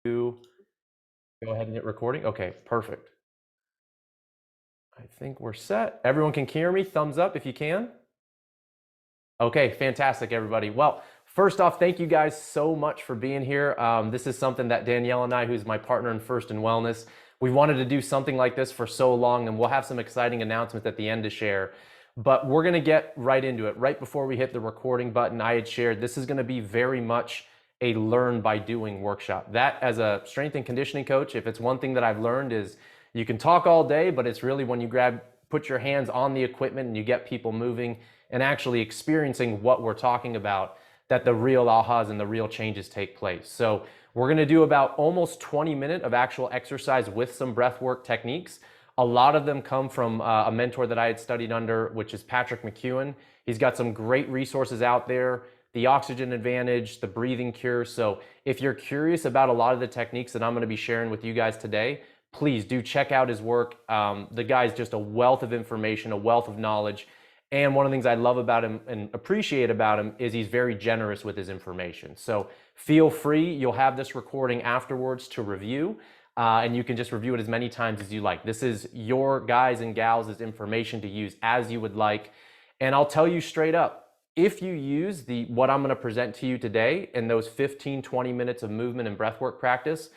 Go ahead and hit recording. Okay, perfect. I think we're set. Everyone can hear me? Thumbs up if you can. Okay, fantastic, everybody. Well, first off, thank you guys so much for being here. This is something that Danielle and I, who's my partner in First in Wellness, we wanted to do something like this for so long, and we'll have some exciting announcements at the end to share. But we're gonna get right into it. Right before we hit the recording button, I had shared this is gonna be very much a learn by doing workshop. That, as a strength and conditioning coach, if it's one thing that I've learned, is you can talk all day, but it's really when you put your hands on the equipment and you get people moving and actually experiencing what we're talking about, that the real ahas and the real changes take place. So we're gonna do about almost 20 minutes of actual exercise with some breath work techniques. A lot of them come from a mentor that I had studied under, which is Patrick McEwen. He's got some great resources out there, the Oxygen Advantage, the Breathing Cure. So if you're curious about a lot of the techniques that I'm gonna be sharing with you guys today, please do check out his work. The guy's just a wealth of information, a wealth of knowledge. And one of the things I love about him and appreciate about him is he's very generous with his information. So feel free, you'll have this recording afterwards to review, and you can just review it as many times as you like. This is your guys and gals' information to use as you would like. And I'll tell you straight up, if you use what I'm gonna present to you today in those 15, 20 minutes of movement and breathwork practice,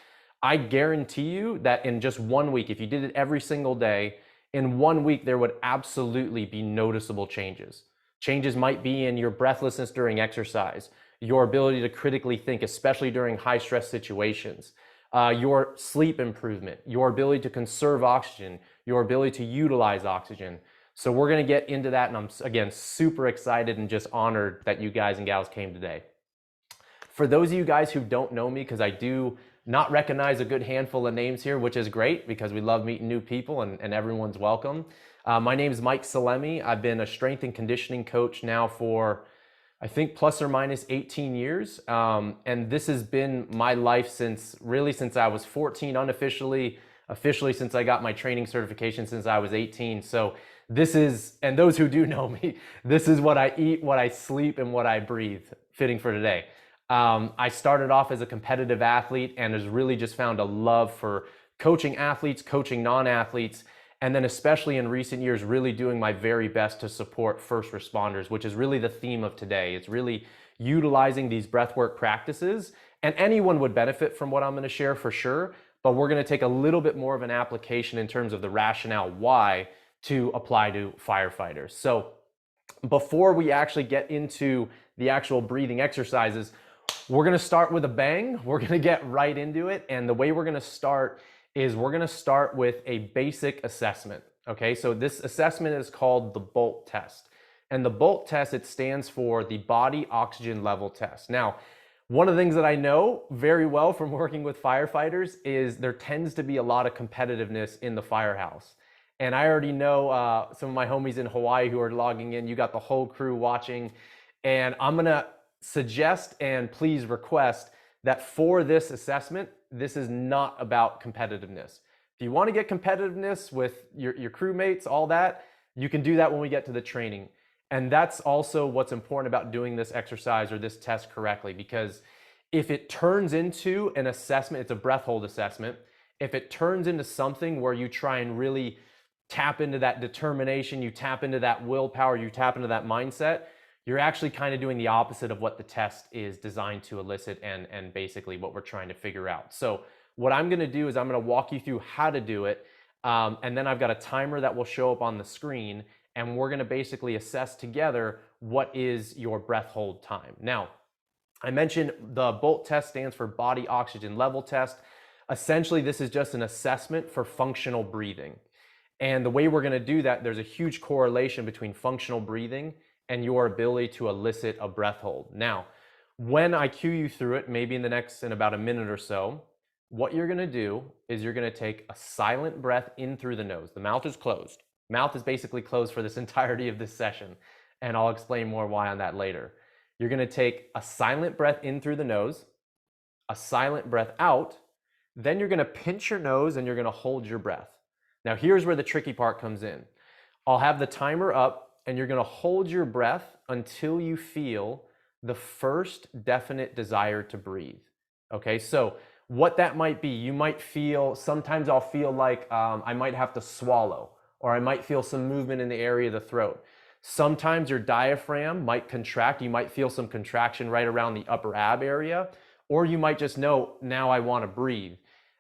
I guarantee you that in just 1 week, if you did it every single day, in 1 week, there would absolutely be noticeable changes. Changes might be in your breathlessness during exercise, your ability to critically think, especially during high stress situations, your sleep improvement, your ability to conserve oxygen, your ability to utilize oxygen. So we're gonna get into that, and I'm, again, super excited and just honored that you guys and gals came today. For those of you guys who don't know me, because I do not recognize a good handful of names here, which is great because we love meeting new people and everyone's welcome. My name is Mike Salemi. I've been a strength and conditioning coach now for, I think, plus or minus 18 years. And this has been my life since I was 14, unofficially, officially since I got my training certification since I was 18. So this is, and those who do know me, this is what I eat, what I sleep, and what I breathe, fitting for today. I started off as a competitive athlete and has really just found a love for coaching athletes, coaching non-athletes, and then especially in recent years, really doing my very best to support first responders, which is really the theme of today. It's really utilizing these breathwork practices, and anyone would benefit from what I'm gonna share for sure, but we're gonna take a little bit more of an application in terms of the rationale why to apply to firefighters. So before we actually get into the actual breathing exercises, we're gonna start with a bang. We're gonna get right into it. And the way we're gonna start is we're gonna start with a basic assessment. Okay, so this assessment is called the BOLT test. And the BOLT test, it stands for the body oxygen level test. Now, one of the things that I know very well from working with firefighters is there tends to be a lot of competitiveness in the firehouse. And I already know some of my homies in Hawaii who are logging in. You got the whole crew watching. And I'm gonna suggest and please request that for this assessment, this is not about competitiveness. If you want to get competitiveness with your crewmates, all that, you can do that when we get to the training. And that's also what's important about doing this exercise or this test correctly, because if it turns into an assessment, it's a breath hold assessment. If it turns into something where you try and really tap into that determination, you tap into that willpower, you tap into that mindset, you're actually kind of doing the opposite of what the test is designed to elicit and basically what we're trying to figure out. So what I'm gonna do is I'm gonna walk you through how to do it, and then I've got a timer that will show up on the screen, and we're gonna basically assess together what is your breath hold time. Now, I mentioned the BOLT test stands for Body Oxygen Level Test. Essentially, this is just an assessment for functional breathing. And the way we're gonna do that, there's a huge correlation between functional breathing and your ability to elicit a breath hold. Now, when I cue you through it, maybe in about a minute or so, what you're gonna do is you're gonna take a silent breath in through the nose. The mouth is closed. Mouth is basically closed for this entirety of this session, and I'll explain more why on that later. You're gonna take a silent breath in through the nose, a silent breath out, then you're gonna pinch your nose and you're gonna hold your breath. Now here's where the tricky part comes in. I'll have the timer up and you're gonna hold your breath until you feel the first definite desire to breathe. Okay, so what that might be. You might feel, sometimes I'll feel like I might have to swallow, or I might feel some movement in the area of the throat. Sometimes your diaphragm might contract. You might feel some contraction right around the upper ab area, or you might just know, now I want to breathe.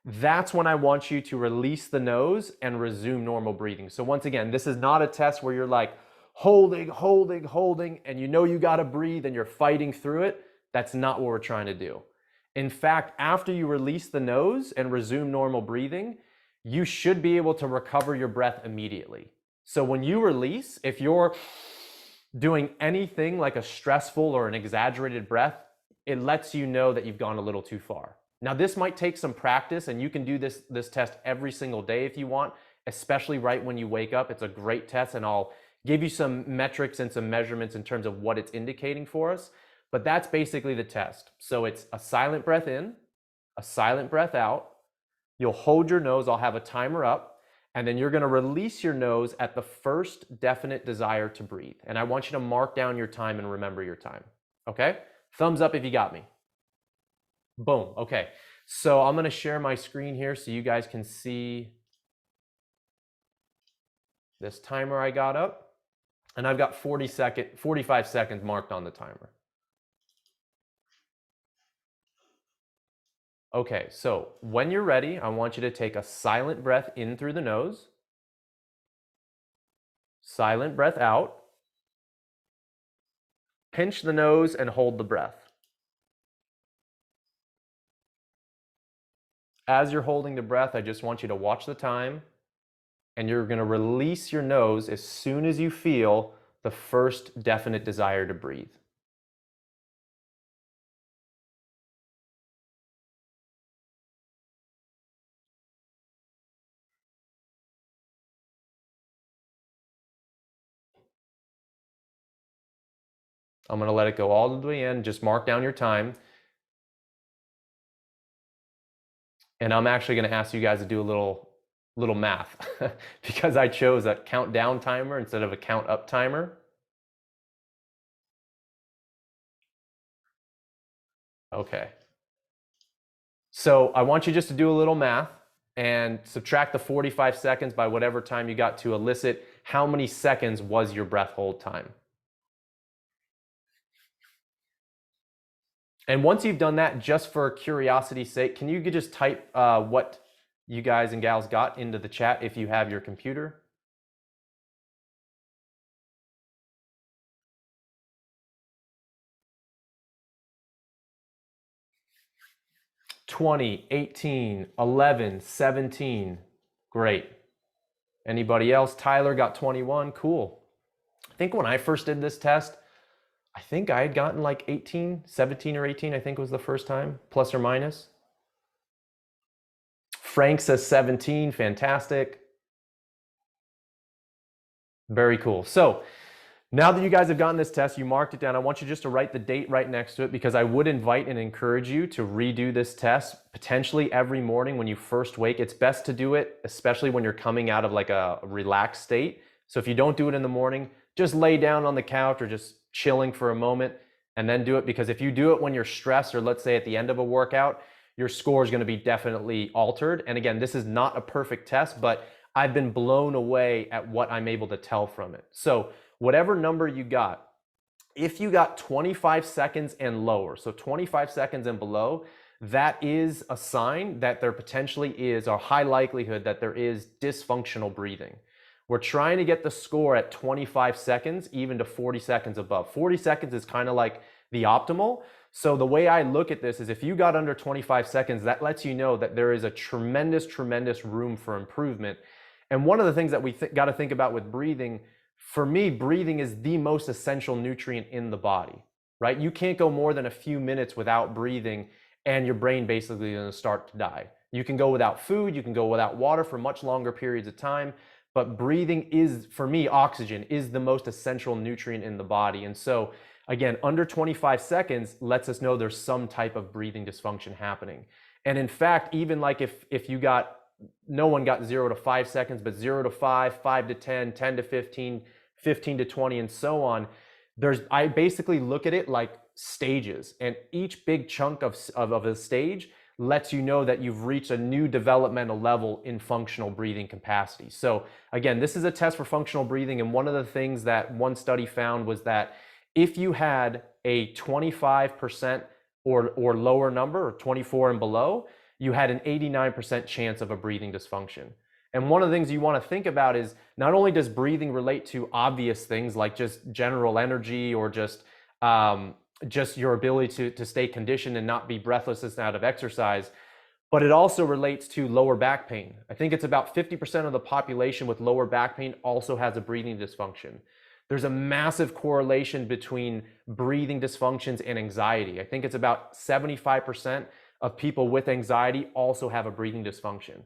That's when I want you to release the nose and resume normal breathing. So once again, this is not a test where you're like holding, and you know you got to breathe and you're fighting through it. That's not what we're trying to do. In fact, after you release the nose and resume normal breathing, you should be able to recover your breath immediately. So when you release, if you're doing anything like a stressful or an exaggerated breath, it lets you know that you've gone a little too far. Now, this might take some practice, and you can do this test every single day if you want, especially right when you wake up. It's a great test, and I'll give you some metrics and some measurements in terms of what it's indicating for us. But that's basically the test. So it's a silent breath in, a silent breath out. You'll hold your nose. I'll have a timer up, and then you're going to release your nose at the first definite desire to breathe. And I want you to mark down your time and remember your time. Okay? Thumbs up if you got me. Boom. Okay. So I'm going to share my screen here so you guys can see this timer I got up. And I've got 45 seconds marked on the timer. Okay, so when you're ready, I want you to take a silent breath in through the nose, silent breath out, pinch the nose and hold the breath. As you're holding the breath, I just want you to watch the time, and you're going to release your nose as soon as you feel the first definite desire to breathe. I'm going to let it go all the way in. Just mark down your time. And I'm actually going to ask you guys to do a little math because I chose a countdown timer instead of a count up timer. Okay. So I want you just to do a little math and subtract the 45 seconds by whatever time you got to elicit how many seconds was your breath hold time. And once you've done that, just for curiosity's sake, can you just type what you guys and gals got into the chat if you have your computer? "20, 18, 11, 17. Great. Anybody else? Tyler got 21. Cool. I think when I first did this test, I think I had gotten like 18, 17 or 18, I think was the first time, plus or minus. Frank says 17, fantastic. Very cool. So now that you guys have gotten this test, you marked it down, I want you just to write the date right next to it, because I would invite and encourage you to redo this test potentially every morning when you first wake. It's best to do it, especially when you're coming out of like a relaxed state. So if you don't do it in the morning, just lay down on the couch or just chilling for a moment and then do it, because if you do it when you're stressed, or let's say at the end of a workout, your score is going to be definitely altered. And again, this is not a perfect test, but I've been blown away at what I'm able to tell from it. So whatever number you got, if you got 25 seconds and lower, so 25 seconds and below, that is a sign that there potentially is a high likelihood that there is dysfunctional breathing. We're trying to get the score at 25 seconds, even to 40 seconds above. 40 seconds is kind of like the optimal. So the way I look at this is if you got under 25 seconds, that lets you know that there is a tremendous room for improvement. And one of the things that we got to think about with breathing, for me, breathing is the most essential nutrient in the body, right? You can't go more than a few minutes without breathing and your brain basically is going to start to die. You can go without food, you can go without water for much longer periods of time, but breathing is, for me, oxygen is the most essential nutrient in the body. And so again, under 25 seconds lets us know there's some type of breathing dysfunction happening. And in fact, even like if you got, no one got 0 to 5 seconds, but 0 to 5, 5 to 10, 10 to 15, 15 to 20, and so on. I basically look at it like stages, and each big chunk of a stage lets you know that you've reached a new developmental level in functional breathing capacity. So again, this is a test for functional breathing, and one of the things that one study found was that if you had a 25% or lower number, or 24 and below, you had an 89% chance of a breathing dysfunction. And one of the things you want to think about is not only does breathing relate to obvious things like just general energy or just your ability to stay conditioned and not be breathless and out of exercise, but it also relates to lower back pain. I think it's about 50% of the population with lower back pain also has a breathing dysfunction. There's a massive correlation between breathing dysfunctions and anxiety. I think it's about 75% of people with anxiety also have a breathing dysfunction.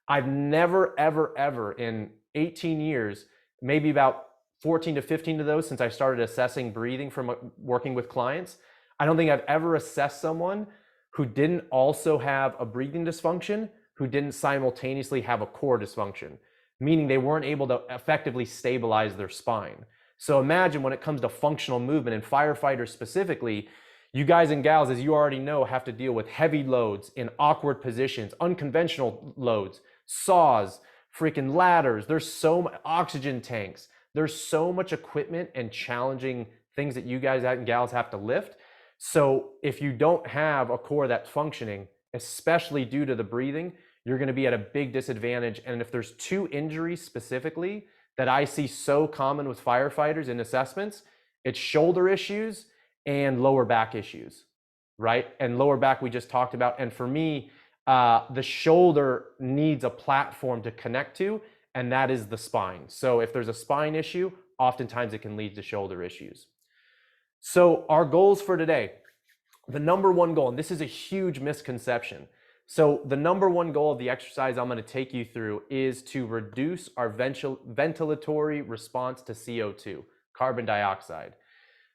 I've never, ever in 18 years, maybe about 14 to 15 of those since I started assessing breathing from working with clients, I don't think I've ever assessed someone who didn't also have a breathing dysfunction, who didn't simultaneously have a core dysfunction, meaning they weren't able to effectively stabilize their spine. So imagine when it comes to functional movement and firefighters specifically, you guys and gals, as you already know, have to deal with heavy loads in awkward positions, unconventional loads, saws, freaking ladders. There's so much oxygen tanks. There's so much equipment and challenging things that you guys and gals have to lift. So if you don't have a core that's functioning, especially due to the breathing, you're going to be at a big disadvantage. And if there's two injuries specifically that I see so common with firefighters in assessments, it's shoulder issues and lower back issues, right? And lower back we just talked about. And for me, the shoulder needs a platform to connect to, and that is the spine. So if there's a spine issue, oftentimes it can lead to shoulder issues. So our goals for today, the number one goal, and this is a huge misconception. So the number one goal of the exercise I'm going to take you through is to reduce our ventilatory response to CO2, carbon dioxide.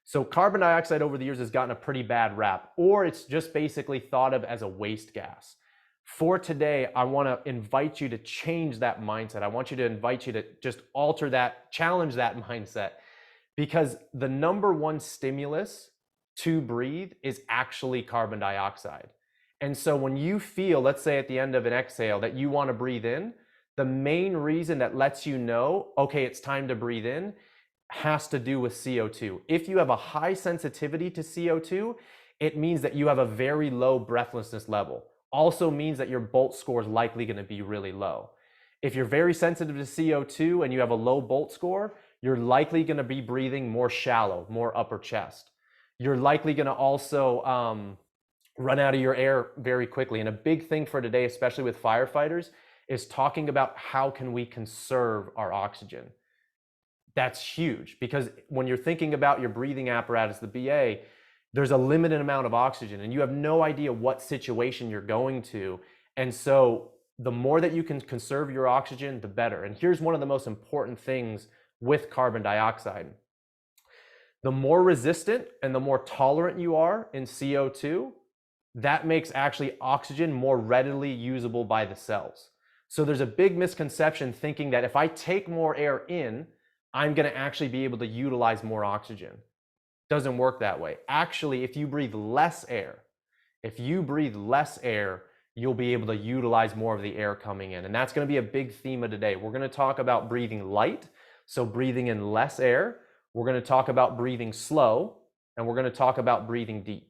So carbon dioxide over the years has gotten a pretty bad rap, or it's just basically thought of as a waste gas. For today, I want to invite you to change that mindset. I want you to invite you to just alter that, challenge that mindset, because the number one stimulus to breathe is actually carbon dioxide. And so when you feel, let's say at the end of an exhale, that you want to breathe in, the main reason that lets you know, okay, it's time to breathe in, has to do with CO2. If you have a high sensitivity to CO2, it means that you have a very low breathlessness level. Also means that your Bolt score is likely going to be really low. If you're very sensitive to CO2 and you have a low Bolt score, you're likely going to be breathing more shallow, more upper chest. You're likely going to also run out of your air very quickly. And a big thing for today, especially with firefighters, is talking about how can we conserve our oxygen. That's huge, because when you're thinking about your breathing apparatus, the BA, there's a limited amount of oxygen and you have no idea what situation you're going to. And so the more that you can conserve your oxygen, the better. And here's one of the most important things with carbon dioxide. The more resistant and the more tolerant you are in CO2, that makes actually oxygen more readily usable by the cells. So there's a big misconception thinking that if I take more air in, I'm going to actually be able to utilize more oxygen. Doesn't work that way. Actually, if you breathe less air, you'll be able to utilize more of the air coming in. And that's going to be a big theme of today. We're going to talk about breathing light, so breathing in less air. We're going to talk about breathing slow, and we're going to talk about breathing deep.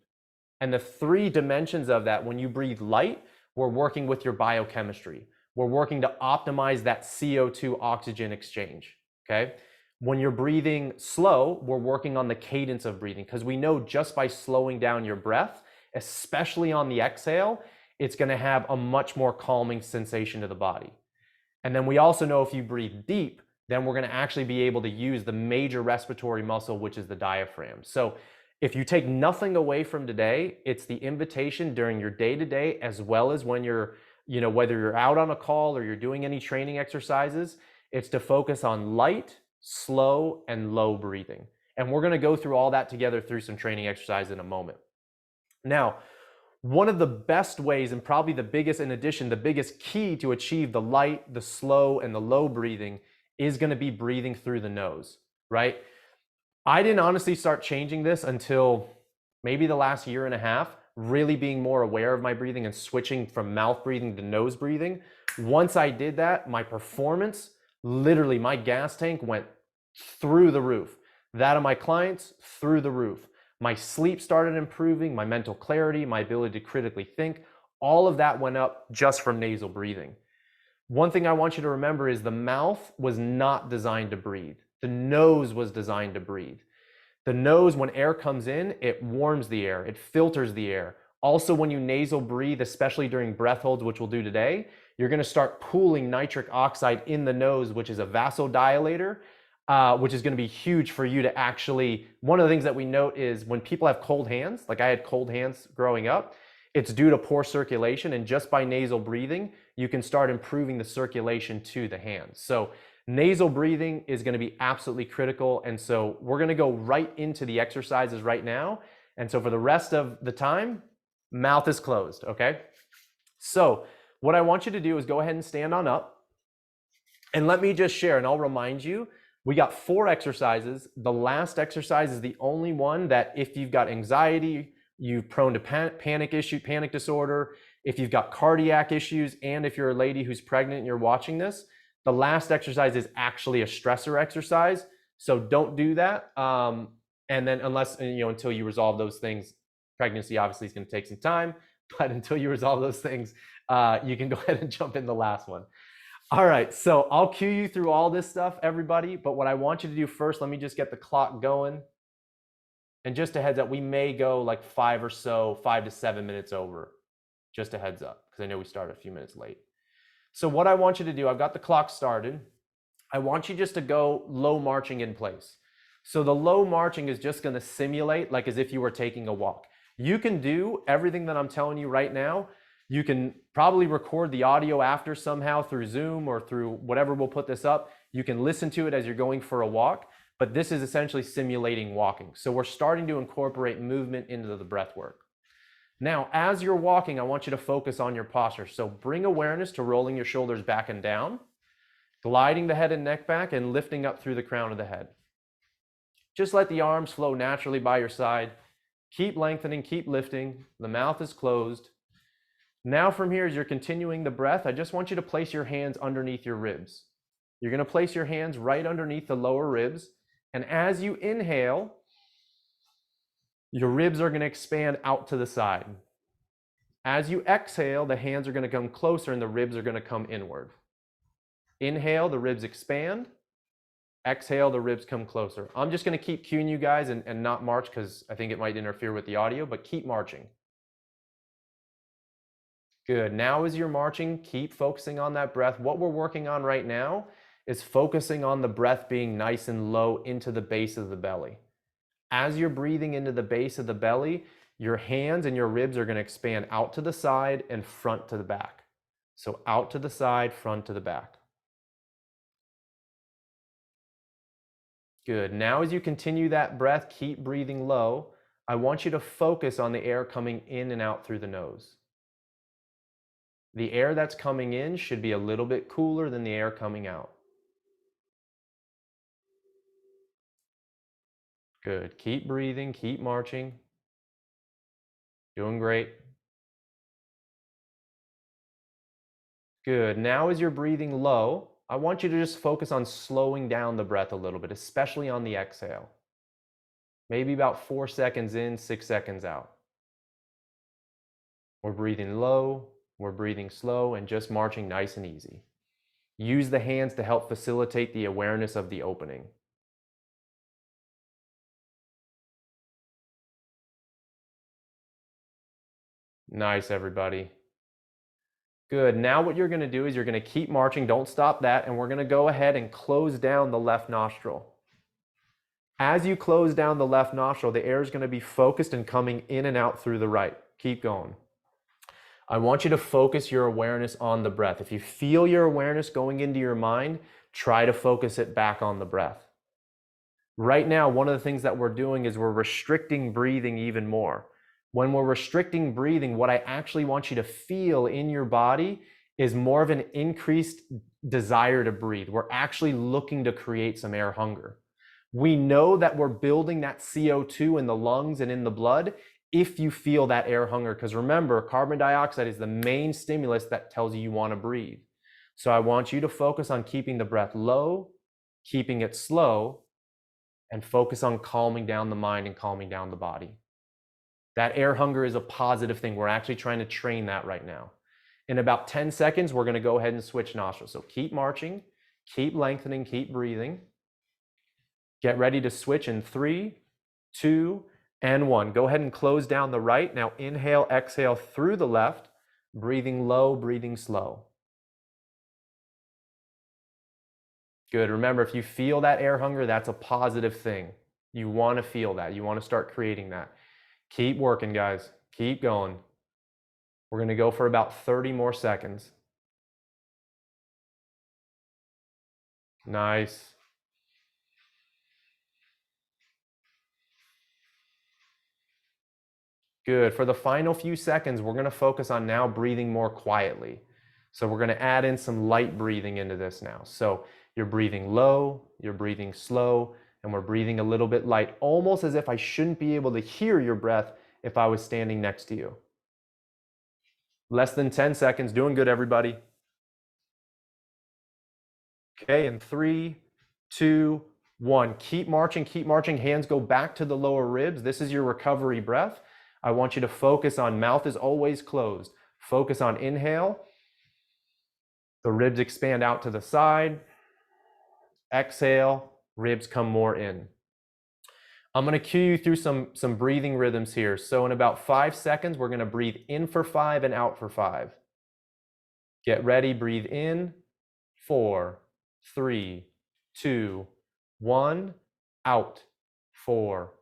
And the three dimensions of that, when you breathe light, we're working with your biochemistry. We're working to optimize that CO2 oxygen exchange, okay? When you're breathing slow, we're working on the cadence of breathing, because we know just by slowing down your breath, especially on the exhale, it's going to have a much more calming sensation to the body. And then we also know if you breathe deep, then we're going to actually be able to use the major respiratory muscle, which is the diaphragm. So if you take nothing away from today, it's the invitation during your day-to-day, as well as when you're, whether you're out on a call or you're doing any training exercises, it's to focus on light, slow, and low breathing. And we're going to go through all that together through some training exercise in a moment. Now, one of the best ways, and probably the biggest, in addition, the biggest key to achieve the light, the slow, and the low breathing is going to be breathing through the nose, right? I didn't honestly start changing this until maybe the last year and a half, really being more aware of my breathing and switching from mouth breathing to nose breathing. Once I did that, my performance, literally my gas tank went through the roof. That of my clients, through the roof. My sleep started improving, my mental clarity, my ability to critically think, all of that went up just from nasal breathing. One thing I want you to remember is the mouth was not designed to breathe. The nose was designed to breathe. The nose, when air comes in, it warms the air, it filters the air. Also, when you nasal breathe, especially during breath holds, which we'll do today, you're gonna start pooling nitric oxide in the nose, which is a vasodilator, which is gonna be huge for you to actually, one of the things that we note is when people have cold hands, like I had cold hands growing up, it's due to poor circulation, and just by nasal breathing, you can start improving the circulation to the hands. So nasal breathing is going to be absolutely critical. And so we're going to go right into the exercises right now. And so for the rest of the time, mouth is closed, okay? So what I want you to do is go ahead and stand on up. And let me just share, and I'll remind you, we got 4 exercises. The last exercise is the only one that if you've got anxiety, you're prone to panic disorder, if you've got cardiac issues, and if you're a lady who's pregnant and you're watching this, the last exercise is actually a stressor exercise. So don't do that. And then unless, until you resolve those things, pregnancy obviously is going to take some time, but until you resolve those things, you can go ahead and jump in the last one. All right, so I'll cue you through all this stuff, everybody. But what I want you to do first, let me just get the clock going. And just a heads up, we may go like 5 to 7 minutes over. Just a heads up, because I know we started a few minutes late. So what I want you to do, I've got the clock started. I want you just to go low marching in place. So the low marching is just going to simulate like as if you were taking a walk. You can do everything that I'm telling you right now. You can probably record the audio after somehow through Zoom or through whatever we'll put this up. You can listen to it as you're going for a walk, but this is essentially simulating walking. So we're starting to incorporate movement into the breath work. Now, as you're walking, I want you to focus on your posture. So bring awareness to rolling your shoulders back and down, gliding the head and neck back, and lifting up through the crown of the head. Just let the arms flow naturally by your side. Keep lengthening, keep lifting. The mouth is closed. Now from here, as you're continuing the breath, I just want you to place your hands underneath your ribs. You're going to place your hands right underneath the lower ribs. And as you inhale, your ribs are going to expand out to the side. As you exhale, the hands are going to come closer and the ribs are going to come inward. Inhale, the ribs expand. Exhale, the ribs come closer. I'm just going to keep cueing you guys and not march because I think it might interfere with the audio, but keep marching. Good. Now as you're marching, keep focusing on that breath. What we're working on right now is focusing on the breath being nice and low into the base of the belly. As you're breathing into the base of the belly, your hands and your ribs are going to expand out to the side and front to the back. So out to the side, front to the back. Good. Now as you continue that breath, keep breathing low. I want you to focus on the air coming in and out through the nose. The air that's coming in should be a little bit cooler than the air coming out. Good. Keep breathing, keep marching. Doing great. Good. Now as you're breathing low, I want you to just focus on slowing down the breath a little bit, especially on the exhale. Maybe about 4 seconds in, 6 seconds out. We're breathing low, we're breathing slow, and just marching nice and easy. Use the hands to help facilitate the awareness of the opening. Nice, everybody. Good. Now what you're going to do is you're going to keep marching. Don't stop that. And we're going to go ahead and close down the left nostril. As you close down the left nostril, the air is going to be focused and coming in and out through the right. Keep going. I want you to focus your awareness on the breath. If you feel your awareness going into your mind, try to focus it back on the breath. Right now, one of the things that we're doing is we're restricting breathing even more. When we're restricting breathing, what I actually want you to feel in your body is more of an increased desire to breathe. We're actually looking to create some air hunger. We know that we're building that CO2 in the lungs and in the blood if you feel that air hunger, because remember, carbon dioxide is the main stimulus that tells you want to breathe. So I want you to focus on keeping the breath low, keeping it slow, and focus on calming down the mind and calming down the body. That air hunger is a positive thing. We're actually trying to train that right now. In about 10 seconds, we're going to go ahead and switch nostrils. So keep marching, keep lengthening, keep breathing. Get ready to switch in 3, 2, and 1. Go ahead and close down the right. Now inhale, exhale through the left, breathing low, breathing slow. Good. Remember, if you feel that air hunger, that's a positive thing. You want to feel that. You want to start creating that. Keep working, guys. Keep going. We're going to go for about 30 more seconds. Nice. Good. For the final few seconds, we're going to focus on now breathing more quietly. So we're going to add in some light breathing into this now. So you're breathing low, you're breathing slow, and we're breathing a little bit light, almost as if I shouldn't be able to hear your breath if I was standing next to you. Less than 10 seconds. Doing good, everybody. Okay, in 3, 2, 1. Keep marching, keep marching. Hands go back to the lower ribs. This is your recovery breath. I want you to focus on mouth is always closed. Focus on inhale. The ribs expand out to the side. Exhale, ribs come more in. I'm going to cue you through some breathing rhythms here. So in about 5 seconds, we're going to breathe in for 5 and out for 5. Get ready, breathe in, 4, 3, 2, 1, out, 4,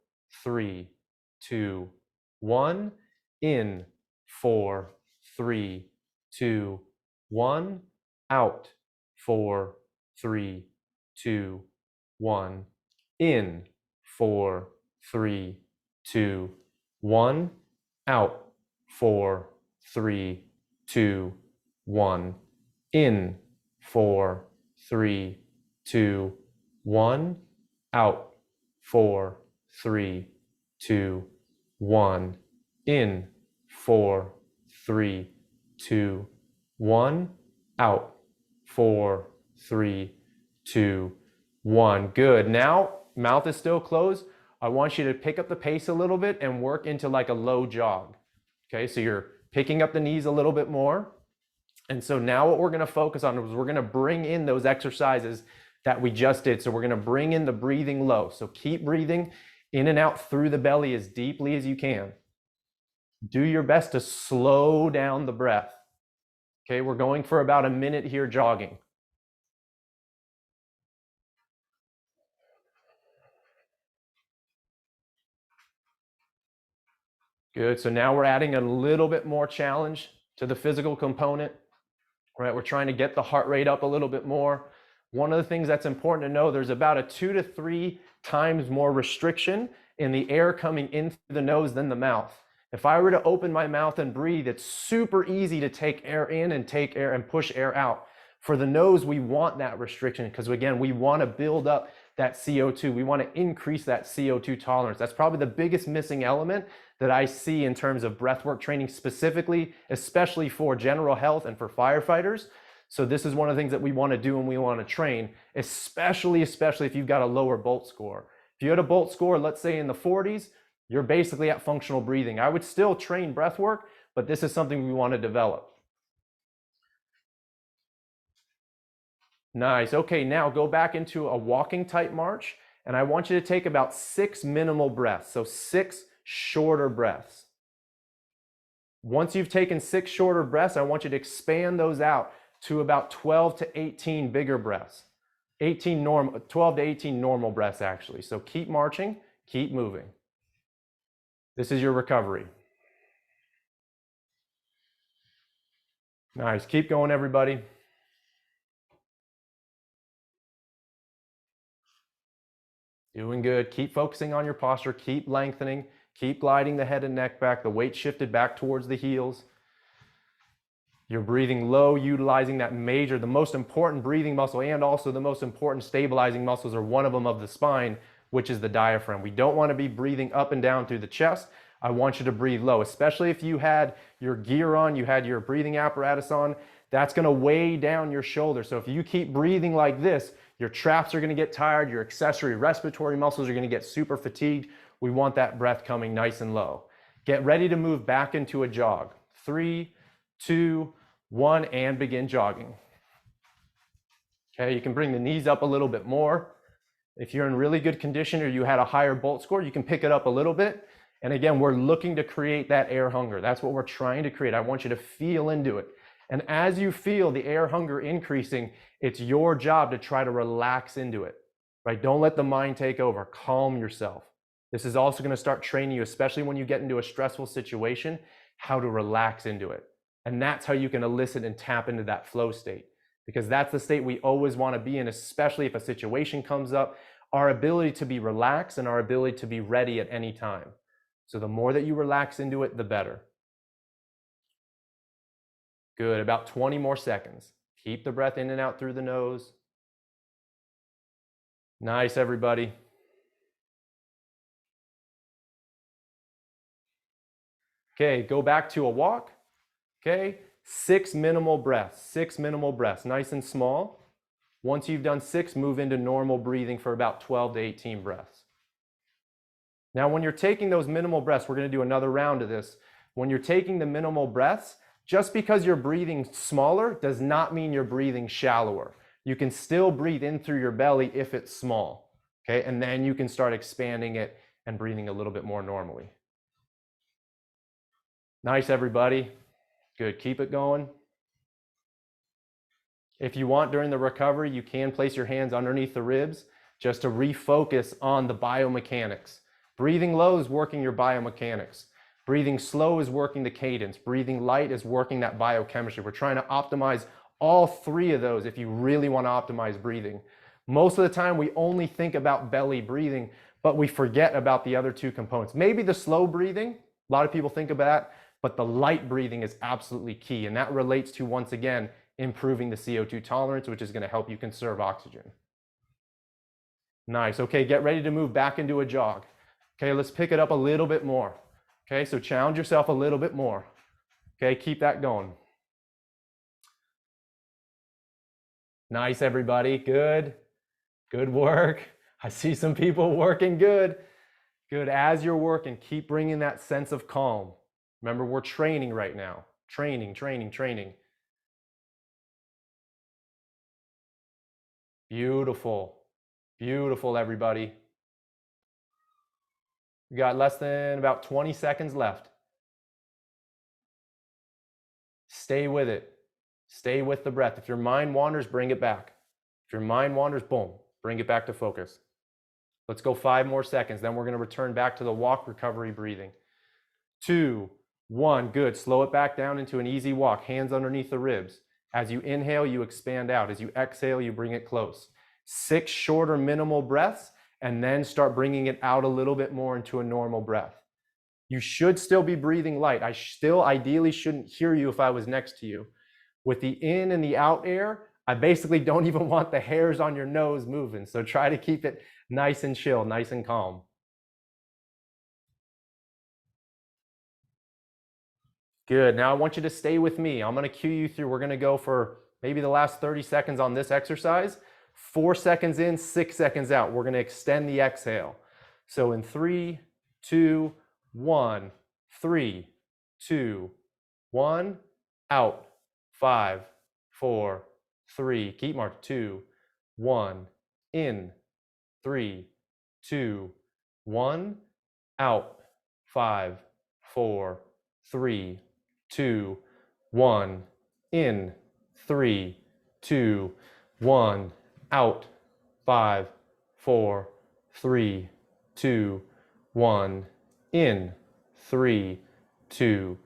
3, 2, 1, in, 4, 3, 2, 1, out, 4, 3, 2, 1, in, 4, 3, 2, 1, out, 4, 3, 2, 1, in, 4, 3, 2, 1, out, 4, 3, 2, 1, in, 4, 3, 2, 1, out, 4, 3, 2, 1. Good. Now, mouth is still closed. I want you to pick up the pace a little bit and work into like a low jog. Okay, so you're picking up the knees a little bit more. And so now what we're going to focus on is we're going to bring in those exercises that we just did. So we're going to bring in the breathing low. So keep breathing in and out through the belly as deeply as you can. Do your best to slow down the breath. Okay, we're going for about a minute here jogging. Good. So now we're adding a little bit more challenge to the physical component. Right, we're trying to get the heart rate up a little bit more. One of the things that's important to know, there's about a 2 to 3 times more restriction in the air coming in through the nose than the mouth. If I were to open my mouth and breathe, it's super easy to take air in and take air and push air out. For the nose, we want that restriction because, again, we want to build up that CO2. We want to increase that CO2 tolerance. That's probably the biggest missing element that I see in terms of breathwork training specifically, especially for general health and for firefighters. So this is one of the things that we want to do and we want to train, especially if you've got a lower Bolt score. If you had a Bolt score, let's say in the 40s, you're basically at functional breathing. I would still train breathwork, but this is something we want to develop. Nice. Okay, now go back into a walking type march, and I want you to take about 6 minimal breaths, so 6 shorter breaths. Once you've taken 6 shorter breaths, I want you to expand those out to about 12 to 18 bigger breaths. 12 to 18 normal breaths, actually. So keep marching, keep moving. This is your recovery. Nice. Keep going, everybody. Doing good. Keep focusing on your posture. Keep lengthening. Keep gliding the head and neck back. The weight shifted back towards the heels. You're breathing low, utilizing that the most important breathing muscle and also the most important stabilizing muscles, or one of them of the spine, which is the diaphragm. We don't want to be breathing up and down through the chest. I want you to breathe low, especially if you had your gear on, you had your breathing apparatus on. That's going to weigh down your shoulder. So if you keep breathing like this, your traps are going to get tired, your accessory respiratory muscles are going to get super fatigued. We want that breath coming nice and low. Get ready to move back into a jog. 3, 2, 1, and begin jogging. Okay, you can bring the knees up a little bit more. If you're in really good condition or you had a higher Bolt score, you can pick it up a little bit. And again, we're looking to create that air hunger. That's what we're trying to create. I want you to feel into it. And as you feel the air hunger increasing, it's your job to try to relax into it, right? Don't let the mind take over. Calm yourself. This is also going to start training you, especially when you get into a stressful situation, how to relax into it. And that's how you can elicit and tap into that flow state, because that's the state we always want to be in, especially if a situation comes up, our ability to be relaxed and our ability to be ready at any time. So the more that you relax into it, the better. Good, about 20 more seconds. Keep the breath in and out through the nose. Nice, everybody. Okay, go back to a walk. Okay, 6 minimal breaths, 6 minimal breaths, nice and small. Once you've done 6, move into normal breathing for about 12 to 18 breaths. Now, when you're taking those minimal breaths, we're going to do another round of this. When you're taking the minimal breaths, just because you're breathing smaller does not mean you're breathing shallower. You can still breathe in through your belly if it's small, okay? And then you can start expanding it and breathing a little bit more normally. Nice, everybody. Good, keep it going. If you want during the recovery, you can place your hands underneath the ribs just to refocus on the biomechanics. Breathing low is working your biomechanics. Breathing slow is working the cadence. Breathing light is working that biochemistry. We're trying to optimize all 3 of those if you really want to optimize breathing. Most of the time, we only think about belly breathing, but we forget about the other 2 components. Maybe the slow breathing, a lot of people think about that, but the light breathing is absolutely key. And that relates to, once again, improving the CO2 tolerance, which is going to help you conserve oxygen. Nice. Okay, get ready to move back into a jog. Okay, let's pick it up a little bit more. Okay, so challenge yourself a little bit more. Okay, keep that going. Nice, everybody. Good. Good work. I see some people working good. Good. As you're working, keep bringing that sense of calm. Remember, we're training right now. Training, training, training. Beautiful. Beautiful, everybody. We got less than about 20 seconds left. Stay with it. Stay with the breath. If your mind wanders, bring it back. If your mind wanders, boom, bring it back to focus. Let's go 5 more seconds. Then we're going to return back to the walk recovery breathing. 2, 1, good. Slow it back down into an easy walk. Hands underneath the ribs. As you inhale, you expand out. As you exhale, you bring it close. 6 shorter minimal breaths, and then start bringing it out a little bit more into a normal breath. You should still be breathing light. I still ideally shouldn't hear you if I was next to you. With the in and the out air, I basically don't even want the hairs on your nose moving. So try to keep it nice and chill, nice and calm. Good. Now I want you to stay with me. I'm going to cue you through. We're going to go for maybe the last 30 seconds on this exercise. 4 seconds in, 6 seconds out. We're going to extend the exhale. So in 3, 2, 1, 3, 2, 1, out. 5, 4, 3. Keep mark. 2, 1, in. 3, 2, 1, out. 5, 4, 3, 2, 1, in. 3, 2, 1, out. 5, 4, 3, 2, 1, in. 3, 2,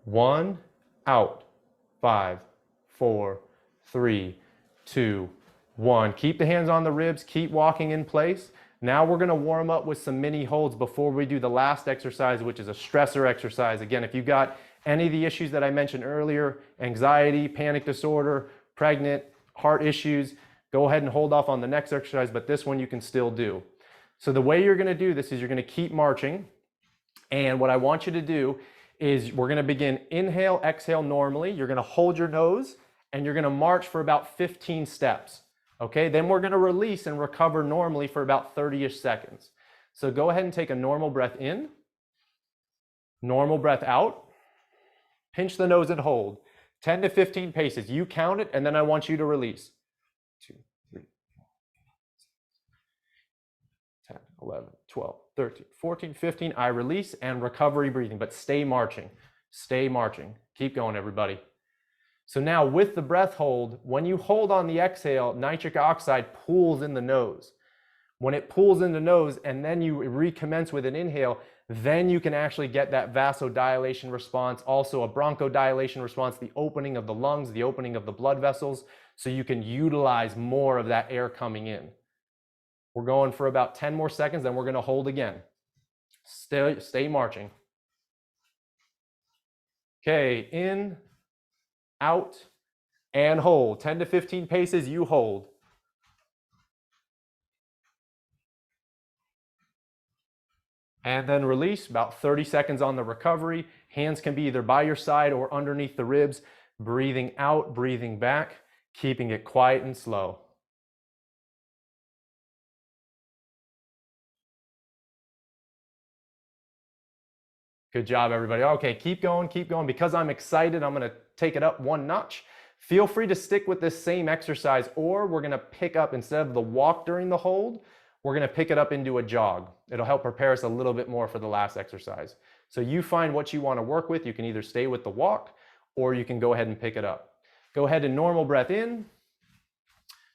1, out. 5, 4, 3, 2, 1. Keep the hands on the ribs. Keep walking in place. Now we're going to warm up with some mini holds before we do the last exercise, which is a stressor exercise. Again, if you've got any of the issues that I mentioned earlier, anxiety, panic disorder, pregnant, heart issues, go ahead and hold off on the next exercise, but this one you can still do. So the way you're going to do this is you're going to keep marching. And what I want you to do is we're going to begin inhale, exhale normally. You're going to hold your nose and you're going to march for about 15 steps. Okay, then we're going to release and recover normally for about 30-ish seconds. So go ahead and take a normal breath in, normal breath out, pinch the nose and hold. 10 to 15 paces. You count it and then I want you to release. 2, 3, 10, 11, 12, 13, 14, 15. I release and recovery breathing, but stay marching. Stay marching. Keep going, everybody. So now with the breath hold, when you hold on the exhale, nitric oxide pools in the nose. When it pools in the nose and then you recommence with an inhale, then you can actually get that vasodilation response, also a bronchodilation response, the opening of the lungs, the opening of the blood vessels, so you can utilize more of that air coming in. We're going for about 10 more seconds, then we're going to hold again. Stay marching. Okay, in, out, and hold. 10 to 15 paces, you hold. And then release, about 30 seconds on the recovery. Hands can be either by your side or underneath the ribs. Breathing out, breathing back, keeping it quiet and slow. Good job, everybody. Okay, keep going, keep going. Because I'm excited, I'm gonna take it up one notch. Feel free to stick with this same exercise, or we're gonna pick up, instead of the walk during the hold, we're gonna pick it up into a jog. It'll help prepare us a little bit more for the last exercise. So you find what you wanna work with. You can either stay with the walk, or you can go ahead and pick it up. Go ahead and normal breath in,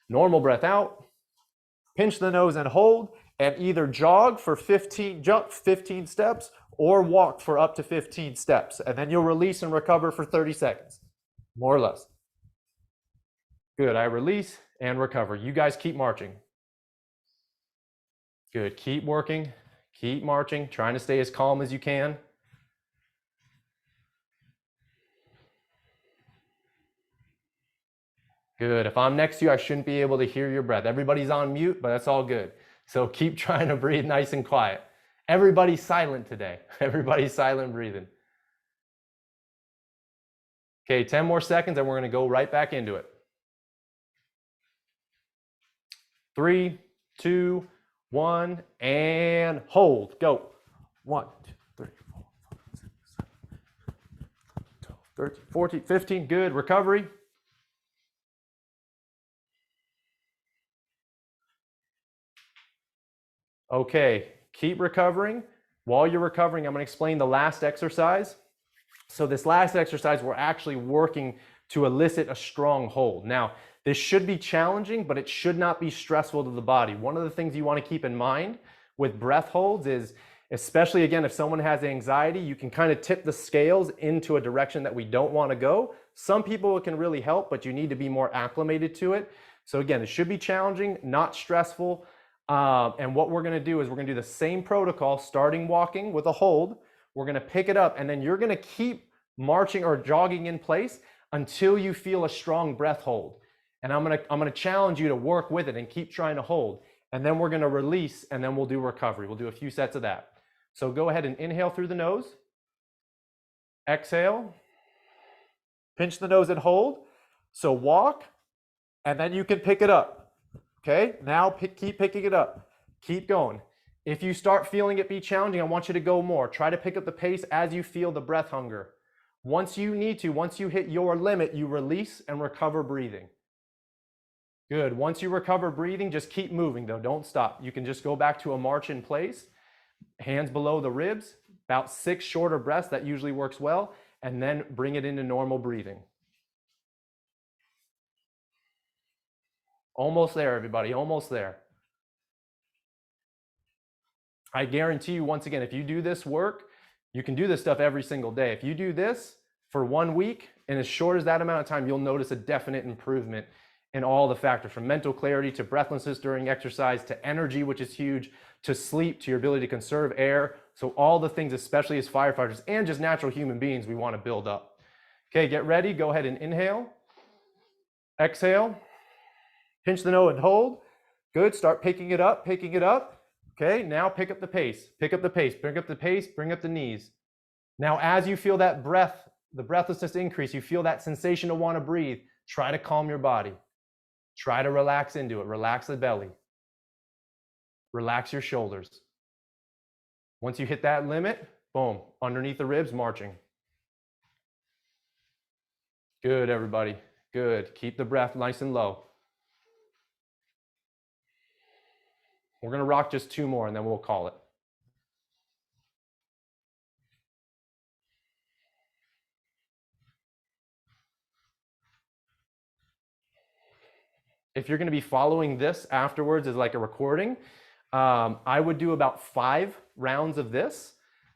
normal breath out, pinch the nose and hold, and either jog for 15 steps, or walk for up to 15 steps. And then you'll release and recover for 30 seconds, more or less. Good, I release and recover. You guys keep marching. Good, keep working, keep marching, trying to stay as calm as you can. Good, if I'm next to you, I shouldn't be able to hear your breath. Everybody's on mute, but that's all good. So keep trying to breathe nice and quiet. Everybody's silent today. Everybody's silent breathing. Okay, 10 more seconds and we're gonna go right back into it. 3, 2, 1, and hold. Go. 1, 2, 3, 4, 5, 6, 7, 12, 13, 14, 15. Good. Recovery. Okay, keep recovering. While you're recovering, I'm going to explain the last exercise. So this last exercise, we're actually working to elicit a strong hold. Now, this should be challenging, but it should not be stressful to the body. One of the things you want to keep in mind with breath holds is, especially again, if someone has anxiety, you can kind of tip the scales into a direction that we don't want to go. Some people it can really help, but you need to be more acclimated to it. So again, it should be challenging, not stressful. And what we're going to do is we're going to do the same protocol, starting walking with a hold. We're going to pick it up, and then you're going to keep marching or jogging in place until you feel a strong breath hold. And I'm going to challenge you to work with it and keep trying to hold. And then we're going to release, and then we'll do recovery. We'll do a few sets of that. So go ahead and inhale through the nose. Exhale. Pinch the nose and hold. So walk, and then you can pick it up. Okay, now keep picking it up. Keep going. If you start feeling it be challenging, I want you to go more. Try to pick up the pace as you feel the breath hunger. Once you need to, once you hit your limit, you release and recover breathing. Good. Once you recover breathing, just keep moving though. Don't stop. You can just go back to a march in place. Hands below the ribs, about 6 shorter breaths. That usually works well. And then bring it into normal breathing. Almost there, everybody. Almost there. I guarantee you, once again, if you do this work, you can do this stuff every single day. If you do this for 1 week, and as short as that amount of time, you'll notice a definite improvement in all the factors, from mental clarity to breathlessness during exercise, to energy, which is huge, to sleep, to your ability to conserve air. So all the things, especially as firefighters and just natural human beings, we want to build up. Okay, get ready. Go ahead and inhale. Exhale. Pinch the nose and hold. Good. Start picking it up, picking it up. Okay, now pick up the pace, pick up the pace, bring up the pace, bring up the knees. Now, as you feel that breath, the breathlessness increase, you feel that sensation to want to breathe, try to calm your body. Try to relax into it. Relax the belly. Relax your shoulders. Once you hit that limit, boom, underneath the ribs, marching. Good, everybody. Good. Keep the breath nice and low. We're going to rock just 2 more and then we'll call it. If you're going to be following this afterwards as like a recording, I would do about 5 rounds of this.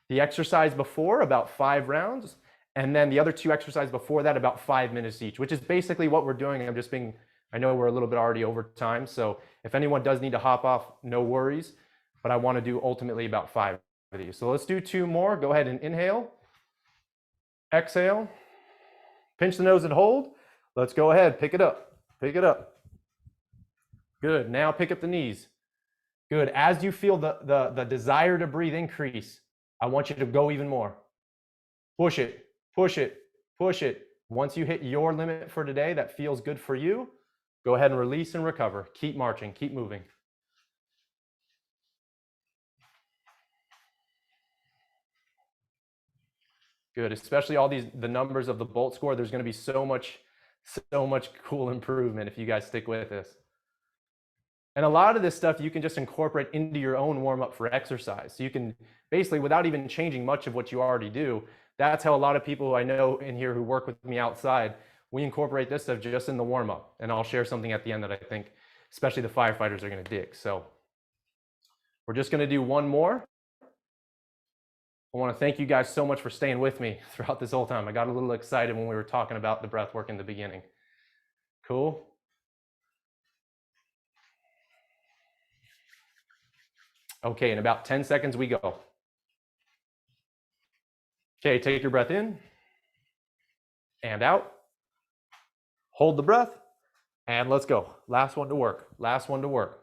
The exercise before, about 5 rounds. And then the other 2 exercises before that, about 5 minutes each, which is basically what we're doing. I'm just being, I know we're a little bit already over time. So if anyone does need to hop off, no worries. But I want to do ultimately about 5 of these. So let's do 2 more. Go ahead and inhale. Exhale. Pinch the nose and hold. Let's go ahead. Pick it up. Pick it up. Good. Now pick up the knees. Good. As you feel the desire to breathe increase, I want you to go even more. Push it, push it, push it. Once you hit your limit for today that feels good for you, go ahead and release and recover. Keep marching, keep moving. Good. Especially all the numbers of the Bolt score. There's going to be so much cool improvement if you guys stick with this. And a lot of this stuff you can just incorporate into your own warm-up for exercise. So you can basically, without even changing much of what you already do, that's how a lot of people I know in here who work with me outside, we incorporate this stuff just in the warm-up. And I'll share something at the end that I think, especially the firefighters, are going to dig. So we're just going to do 1 more. I want to thank you guys so much for staying with me throughout this whole time. I got a little excited when we were talking about the breath work in the beginning. Cool. Okay, in about 10 seconds we go. Okay, take your breath in and out. Hold the breath and let's go. Last one to work. Last one to work.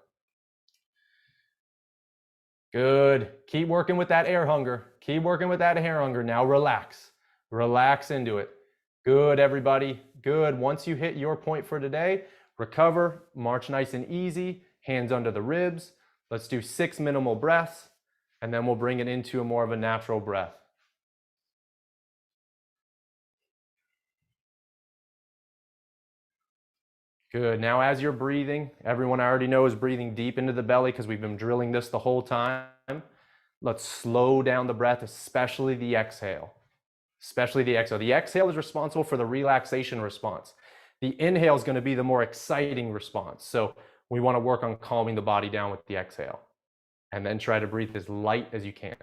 Good. Keep working with that air hunger. Keep working with that air hunger. Now relax. Relax into it. Good, everybody. Good. Once you hit your point for today, recover, march nice and easy, hands under the ribs. Let's do 6 minimal breaths, and then we'll bring it into a more of a natural breath. Good. Now as you're breathing, everyone I already know is breathing deep into the belly because we've been drilling this the whole time. Let's slow down the breath, especially the exhale. Especially the exhale. The exhale is responsible for the relaxation response. The inhale is going to be the more exciting response. So we want to work on calming the body down with the exhale. And then try to breathe as light as you can.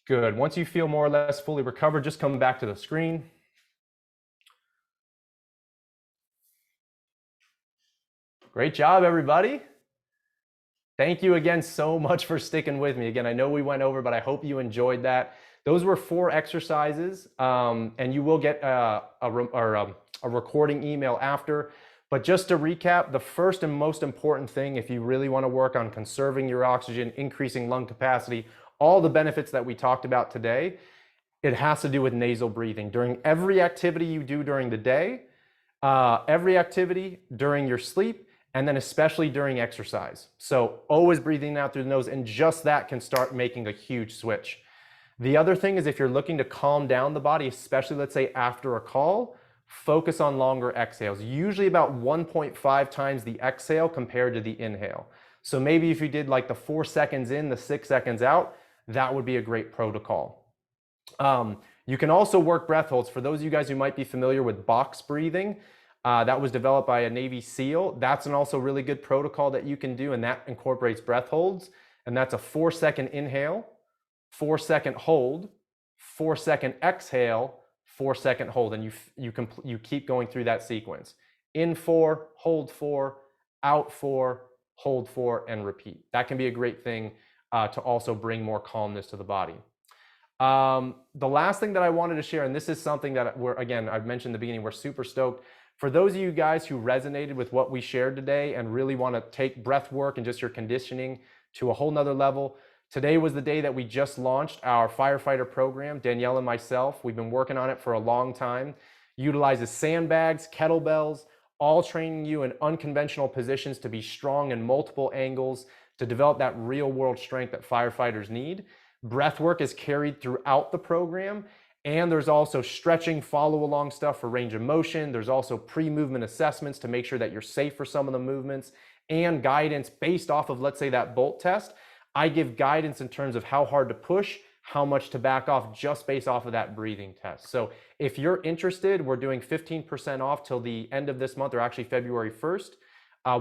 Good. Once you feel more or less fully recovered, just come back to the screen. Great job, everybody. Thank you again so much for sticking with me. Again, I know we went over, but I hope you enjoyed that. Those were 4 exercises, and you will get a recording email after. But just to recap, the first and most important thing, if you really want to work on conserving your oxygen, increasing lung capacity, all the benefits that we talked about today, it has to do with nasal breathing. During every activity you do during the day, every activity during your sleep, and then especially during exercise. So always breathing out through the nose, and just that can start making a huge switch. The other thing is if you're looking to calm down the body, especially let's say after a call, focus on longer exhales, usually about 1.5 times the exhale compared to the inhale. So maybe if you did like the 4 seconds in, the 6 seconds out, that would be a great protocol. You can also work breath holds. For those of you guys who might be familiar with box breathing, that was developed by a Navy SEAL. That's an also really good protocol that you can do, and that incorporates breath holds. And that's a 4-second inhale, 4-second hold, 4-second exhale, 4-second hold, and you keep going through that sequence. In 4, hold 4, out 4, hold 4, and repeat. That can be a great thing to also bring more calmness to the body. The last thing that I wanted to share, and this is something that I've mentioned in the beginning, we're super stoked. For those of you guys who resonated with what we shared today and really want to take breath work and just your conditioning to a whole nother level, today was the day that we just launched our Firefighter program. Danielle and myself, we've been working on it for a long time. Utilizes sandbags, kettlebells, all training you in unconventional positions to be strong in multiple angles, to develop that real world strength that firefighters need. Breath work is carried throughout the program. And there's also stretching, follow along stuff for range of motion. There's also pre-movement assessments to make sure that you're safe for some of the movements, and guidance based off of, let's say, that bolt test. I give guidance in terms of how hard to push, how much to back off, just based off of that breathing test. So if you're interested, we're doing 15% off till the end of this month, or actually February 1st.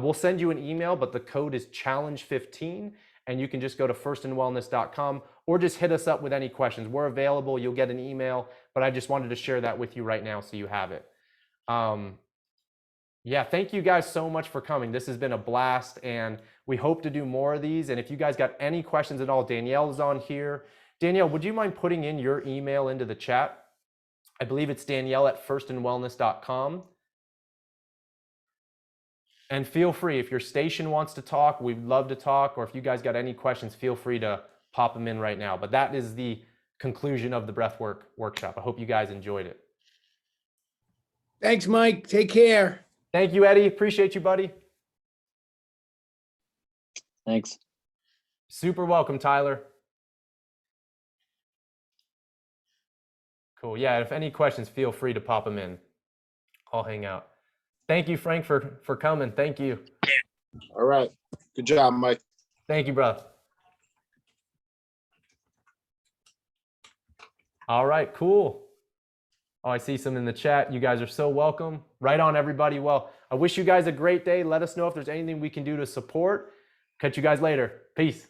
We'll send you an email, but the code is challenge15. And you can just go to firstandwellness.com or just hit us up with any questions. We're available. You'll get an email, but I just wanted to share that with you right now so you have it. Yeah, thank you guys so much for coming. This has been a blast, and we hope to do more of these. And if you guys got any questions at all, Danielle is on here. Danielle, would you mind putting in your email into the chat? I believe it's Danielle@firstandwellness.com. And feel free, if your station wants to talk, we'd love to talk, or if you guys got any questions, feel free to pop them in right now. But that is the conclusion of the breathwork workshop. I hope you guys enjoyed it. Thanks, Mike. Take care. Thank you, Eddie. Appreciate you, buddy. Thanks. Super welcome, Tyler. Cool. Yeah, if any questions, feel free to pop them in. I'll hang out. Thank you, Frank, for coming. Thank you. All right. Good job, Mike. Thank you, bro. All right, cool. Oh, I see some in the chat. You guys are so welcome. Right on, everybody. Well, I wish you guys a great day. Let us know if there's anything we can do to support. Catch you guys later. Peace.